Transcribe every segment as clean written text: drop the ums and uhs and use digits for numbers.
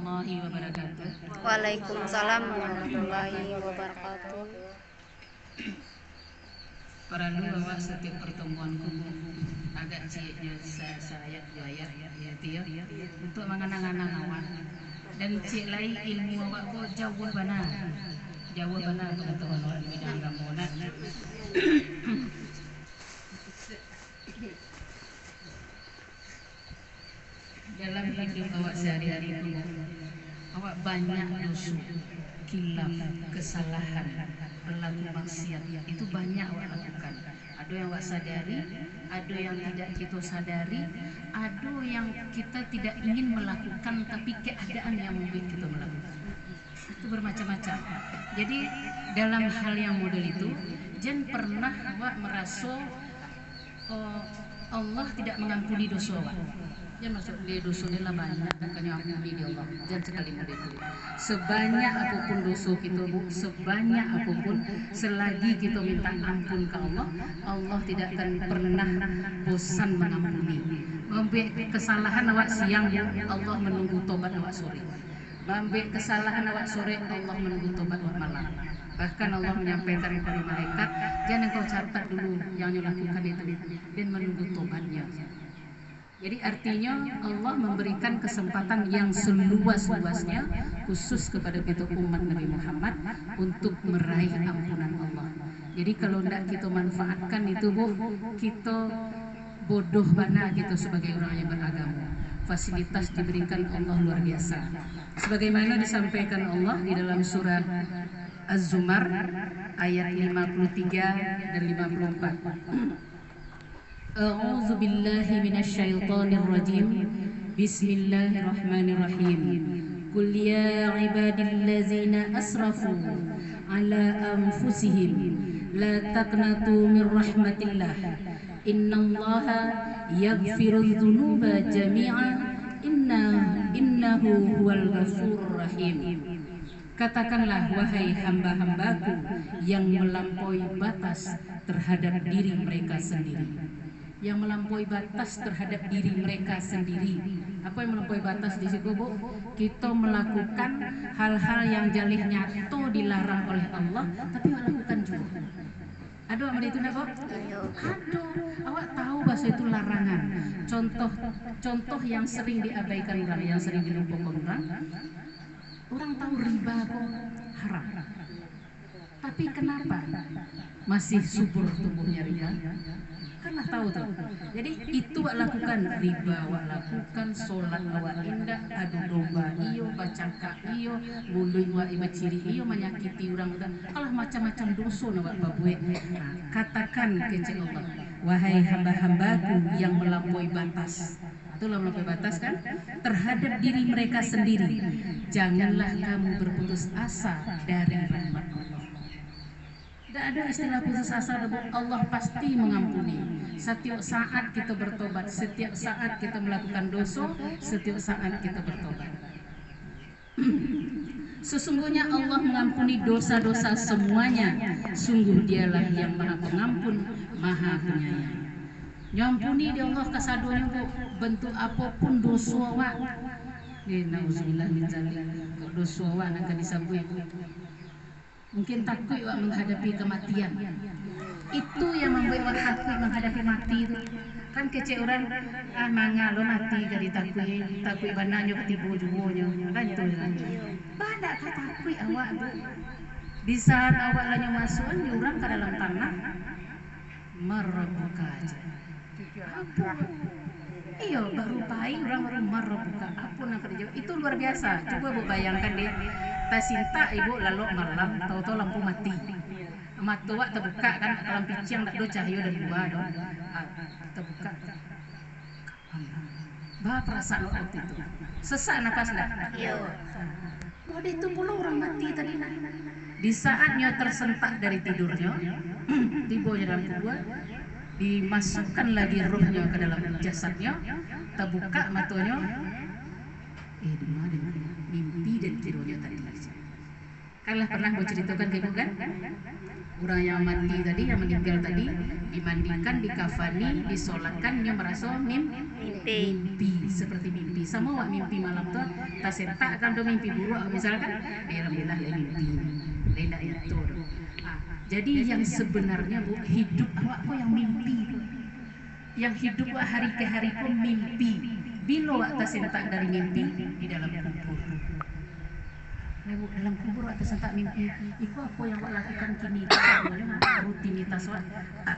warahmatullahi wabarakatuh. Waalaikumsalam warahmatullahi wabarakatuh. Para dulu awak setiap pertemuanku agak ciknya saya bayar ya Tio untuk mengenang-anang awak dan cik lain ilmu awak kok jauh benar pengetahuan awak di bidang agama. Dalam hidup awak sehari-hari itu awak banyak dosa, kilaf, kesalahan, berlaku maksiat itu banyak awak lakukan. Ada yang awak sadari, ada yang tidak kita sadari, ada yang kita tidak ingin melakukan tapi keadaan yang membuat kita melakukan. Itu bermacam-macam. Jadi dalam hal yang model itu jangan pernah awak merasa Allah tidak mengampuni dosa awak. Jangan masuk di dosa ni lah banyak akan ampuni di Allah. Jangan sekali model itu. Sebanyak apapun dosa kita bu, sebanyak apapun, selagi kita minta ampun ke Allah, Allah tidak akan pernah bosan mengampuni. Membuat kesalahan awak siang, Allah menunggu tobat awak sore. Membuat kesalahan awak sore, Allah menunggu tobat awak malam. Bahkan Allah menyampaikan kepada malaikat, jangan kau catat dulu yang you lakukan itu dan menunggu tobatnya. Jadi artinya Allah memberikan kesempatan yang seluas-luasnya khusus kepada kita umat Nabi Muhammad untuk meraih ampunan Allah. Jadi kalau tidak kita manfaatkan itu bu, kita bodoh mana kita sebagai orang yang beragama. Fasilitas diberikan Allah luar biasa. Sebagaimana disampaikan Allah di dalam surah Az-Zumar ayat 53 dan 54. A'udzu billahi minasyaitonir rajim. Bismillahirrahmanirrahim. Qul ya ibadillazina asrafu ala anfusihim la taqnatu min rahmatillah. Innallaha yaghfirudz dzunuba jami'a innahu huwal ghafurur rahim. Katakanlah wahai hamba-hambaku yang melampaui batas terhadap diri mereka sendiri. Yang melampaui batas terhadap diri mereka sendiri. Apa yang melampaui batas di situ bu? Kita melakukan hal-hal yang jalih nyato dilarang oleh Allah, tapi awak lakukan juga. Aduh, amal itu nak bu? Aduh, awak tahu bahasa itu larangan. Contoh yang sering diabaikan orang, yang sering dilupakan orang. Orang tahu riba kok haram, tapi kenapa masih subur tubuhnya riba? Karena tahu tuh. Jadi itu awak lakukan, riba awak lakukan, sholat awak indah, adu domba iyo, bacaka iyo, ngului awak iba ciri iyo, menyakiti orang. Kalah macam-macam dosa awak babuet. Nah, katakan kencing Allah, wahai hamba-hambaku yang melampaui batas. Itulah melampaui batas kan terhadap diri mereka sendiri. Janganlah kamu berputus asa dari rahmat Allah. Tidak ada istilah putus asa, Allah pasti mengampuni. Setiap saat kita bertobat, setiap saat kita melakukan dosa, setiap saat kita bertobat. Sesungguhnya Allah mengampuni dosa-dosa semuanya. Sungguh dialah yang maha pengampun, maha penyayang. Nyampuni di Allah kasadonya bu, bentuk apapun dosa awak. Nauzubillah min zalik. Dosa awak nak disambui bu. Mungkin takut awak menghadapi kematian. Itu yang membuat awak takut menghadapi mati itu. Kan kecil orang manga lo mati jadi takut bananya ketipu jubonya. Kan itu kan. Banyak takut awak bu. Di saat awak lagi masuk di orang ke dalam tanah merebuka aja. Apa? Iya, baru bayi orang merebuka. Apa nak kerja? Itu luar biasa. Coba bu bayangkan deh. Tasinta ibu lalu malam, tahu-tahu lampu mati. Mata awak terbuka kan, dalam picing tak ada cahaya dari luar dong. Terbuka. Bah perasaan waktu itu. Sesak nafas dah. Iya. Bodoh itu pula orang mati tadi nak. Di saatnya tersentak dari tidurnya, tibonya dalam kubur, dimasukkan lagi ruhnya ke dalam jasadnya, terbuka matanya, di mana mimpi dan tidurnya tadi. Kalian pernah berceritakan ke ibu kan? Orang yang mati tadi, yang meninggal tadi, dimandikan, dikafani, disolatkan, dia merasa mimpi seperti mimpi. Sama wak mimpi malam tuh, tas sentak kan do mimpi buruk misalkan, alhamdulillah ya mimpi. Tidak itu. Jadi yang sebenarnya Bu, hidup awak kok yang mimpi. Yang hidup awak hari ke hari kok mimpi. Bila awak tersentak dari mimpi di dalam kubur. Nah, Bu, dalam kubur awak tersentak mimpi. Itu apa yang awak lakukan kini? Rutinitas awak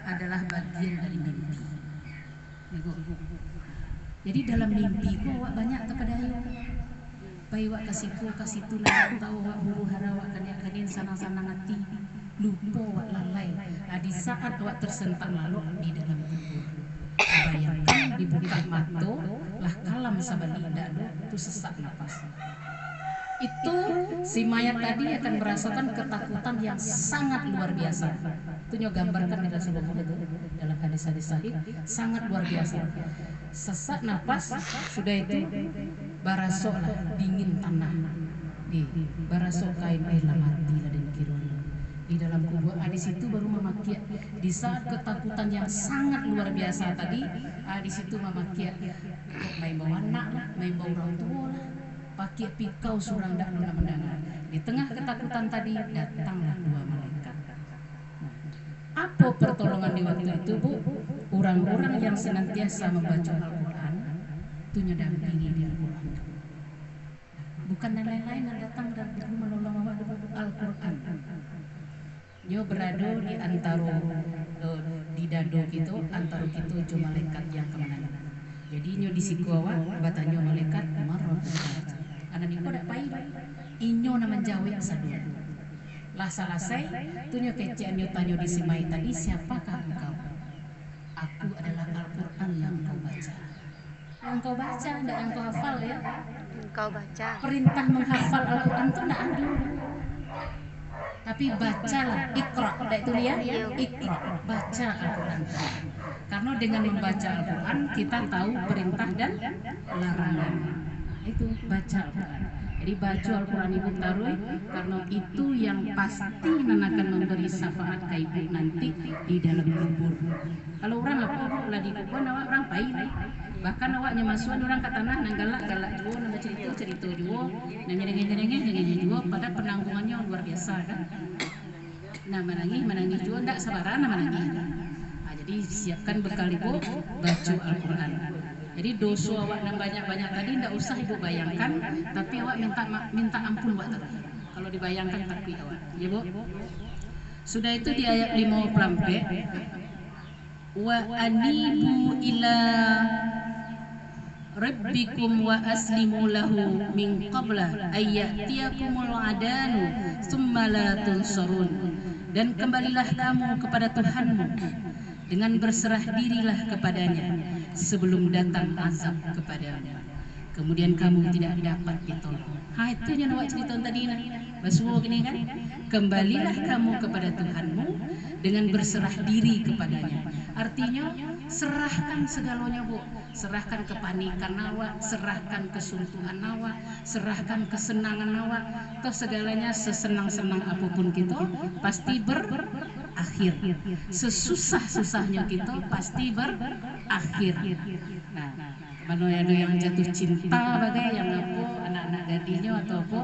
adalah bagian dari mimpi. Ya, Bu. Jadi dalam mimpi kok awak banyak terpedaya. Pai wak kasiku kasitu lah tahu wak huru hara wak kanin sana-sana ngati lupa wak lalai. Di saat wak tersentak lalu di dalam kubur, bayangkan dibuka mata lah kalam sabalida itu sesak napas. Itu si mayat tadi akan merasakan ketakutan yang sangat luar biasa. Itu gambarkan di Rasulullah itu dalam hadis-hadis sahih, sangat luar biasa. Sesak napas sudah itu barasok lah dingin tanah, barasok kain air mati lah dan kirun di dalam kubur. Di situ baru memakia di saat ketakutan yang sangat luar biasa tadi. Di situ memakia main bawa anak lah, main bawa orang tua lah, pakai pikau surang dak luna mendengar. Di tengah ketakutan tadi datanglah dua malaikat. Apa pertolongan di waktu itu Bu? Orang-orang yang senantiasa membaca Al-Quran itu nyedampingi di Al-Quran. Bukan yang lain-lain yang datang dan menolong awak Al-Quran. Nyo berada di antara di dado gitu, antara gitu jo malaikat yang kemana. Jadi nyo di siku awak batanyo malaikat marhaban. Anak niko dak pai. Inyo na menjawab sadu. Lah selesai, tu nyo kece nyo tanyo di simai tadi, siapakah engkau? Aku adalah Al-Quran yang kau baca. Yang kau baca, tidak yang kau hafal ya. Engkau baca. Perintah menghafal Al-Quran itu tidak ada. Tapi bacalah, ikra, itu dia, ikra, baca Al-Quran. Karena dengan membaca Al-Quran kita tahu perintah dan larangan. Itu baca Al-Quran. Jadi baca Al-Quran Ibu taruh karena itu yang pasti akan memberi syafaat ke Ibu nanti di dalam kubur. Kalau orang lah di kubur awak orang pai. Bahkan awaknya masukan orang ke tanah nang galak juo nang cerita juo nang nyereng juo pada penanggungannya luar biasa kan. Nah menangis juo ndak sabaran menangis. Jadi siapkan bekal Ibu baca Al-Quran. Jadi dosa awak yang banyak-banyak tadi tidak usah Ibu bayangkan, tapi awak minta ampun buat tadi. Kalau dibayangkan tapi awak, ya Bu. Sudah itu di ayat 54. Wa anibu ila rabbikum wa aslimu lahu min qabla ayyatiyakumul adanu tsumma la tunsarun. Dan kembalilah kamu kepada Tuhanmu dengan berserah dirilah kepadanya sebelum datang azab kepadanya, kemudian kamu tidak dapat ditolong. Itu yang awak cerita tadi basuh gini kan, kembalilah kamu kepada Tuhanmu dengan berserah diri kepadanya. Artinya serahkan segalanya Bu, serahkan kepanikan awak, serahkan kesuntuhan awak, serahkan kesenangan awak, atau segalanya sesenang-senang apapun kita pasti berakhir. Sesusah-susahnya kita pasti berakhir. Nah, mana ada yang jatuh cinta bagai yang apa anak-anak gadisnya atau apa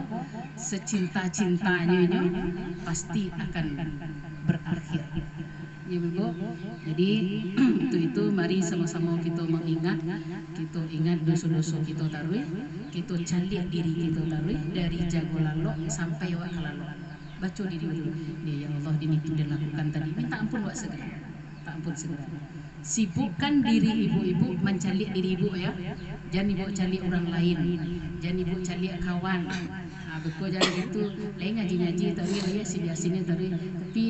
secinta-cintanya pasti akan berakhir. Ya Bu. Jadi itu mari sama-sama kita mengingat, kita ingat dosa-dosa kita taruh, kita calik diri kita taruh dari jago lalok sampai wak lalok. Baca diri dulu. Ya Allah, ini itu dilakukan tadi. Minta ampun wak segera. Minta ampun segera. Sibukkan diri ibu-ibu mencalik diri ibu ya. Jangan ibu calik orang lain. Jangan ibu calik kawan. Betul jangan itu. Lain ngaji-ngaji taruh ya si biasanya taruh. Tapi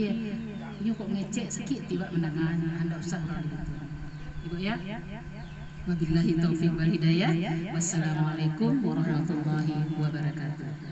ini kok ngecek sakit tiba menangan. Anda usah orang itu. Ibu ya. Wabillahi taufiq wal hidayah. Wassalamualaikum warahmatullahi wabarakatuh.